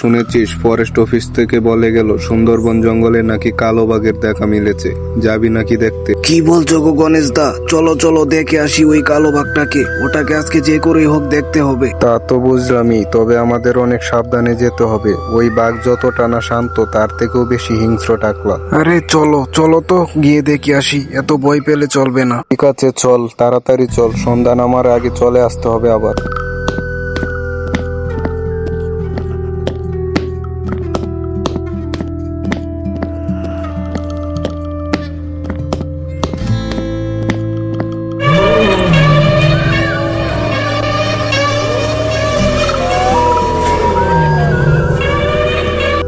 শুনেছিস forest office থেকে বলে গেল সুন্দরবন জঙ্গলে নাকি কালো বাঘের দেখা মিলেছে। যাবি নাকি দেখতে? কি বলছো গো গণেশ দা? চলো চলো দেখে আসি ওই কালো বাঘটাকে। ওটাকে আজকে যে করেই হোক দেখতে হবে। তা তো বুঝলামই, তবে আমাদের অনেক সাবধানে যেতে হবে। ওই বাঘ যতটা না শান্ত তার থেকেও বেশি হিংস্র টাকলা। আরে চলো চলো তো গিয়ে দেখে আসি, এত ভয় পেলে চলবে না। ঠিক আছে চল, তাড়াতাড়ি চল, সন্ধ্যা নামার আগে চলে আসতে হবে আবার।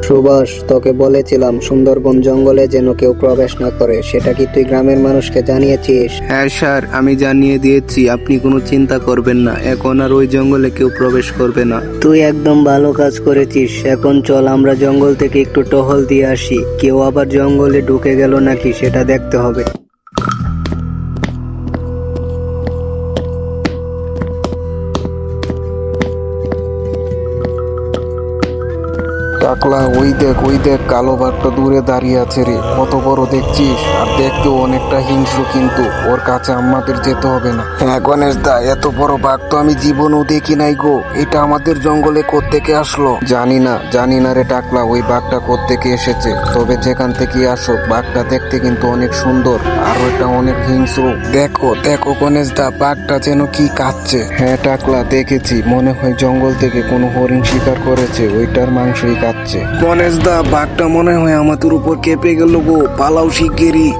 সুভাষ, তোকে বলেছিলাম সুন্দরবন জঙ্গলে যেন কেউ প্রবেশ না করে, সেটা কি তুই গ্রামের মানুষকে জানিয়েছিস? হ্যাঁ স্যার, আমি জানিয়ে দিয়েছি, আপনি কোনো চিন্তা করবেন না। এখন আর ওই জঙ্গলে কেউ প্রবেশ করবে না। তুই একদম ভালো কাজ করেছিস। এখন চল আমরা জঙ্গল থেকে একটু টহল দিয়ে আসি। কেউ আবার জঙ্গলে ঢুকে গেল নাকি সেটা দেখতে হবে। টাকলা, ওই দেখ কালো বাঘটা দূরে দাঁড়িয়ে আছে রে। কত বড় দেখছিস? আর দেখতেও অনেকটা হিংস্র, কিন্তু ওর কাছে আমাদের যেতে হবে না। হ্যাঁ গণেশ দা, এত বড় বাঘ তো আমি জীবনেও দেখি নাই গো। এটা আমাদের জঙ্গলে কোত্থেকে আসলো? জানি না রে টাকলা, ওই বাঘটা কোত্থেকে এসেছে। তবে যেখান থেকে আসুক, বাঘটা দেখতে কিন্তু অনেক সুন্দর, আর ওটা অনেক হিংস্র। দেখো গণেশ দা, বাঘটা যেন কি কাচ্ছে। হ্যাঁ টাকলা, দেখেছি, মনে হয় জঙ্গল থেকে কোনো হরিণ শিকার করেছে, ওইটার মাংসই কাচ্ছে। গণেশ দা, বাঘটা মনে হয় আমাদের উপর কেঁপে গেল গো। পালাও শিগগিরই।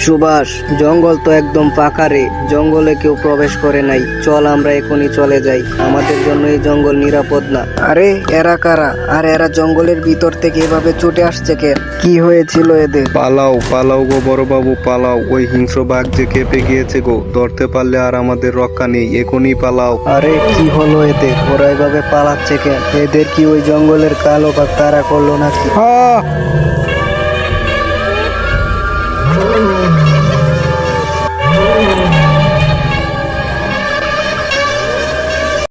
সুভাষ, জঙ্গল তো একদম ফাঁকা রে। জঙ্গলে কেউ প্রবেশ করে নাই। চল আমরা এখনই চলে যাই, আমাদের জন্য এই জঙ্গল নিরাপদ না। আরে এরা কারা? আর এরা জঙ্গলের ভিতর থেকে এভাবে ছুটে আসছে কে? কি হয়েছিল এদের? পালাও গো বড় বাবু, পালাও। ওই হিংস্র বাঘ যে কেঁপে গিয়েছে গো, ধরতে পারলে আর আমাদের রক্ষা নেই। এখনই পালাও। আরে কি হলো এদের? ওরা এভাবে পালাচ্ছে কেন? এদের কি ওই জঙ্গলের কালো বাঘ তাড়া করলো নাকি?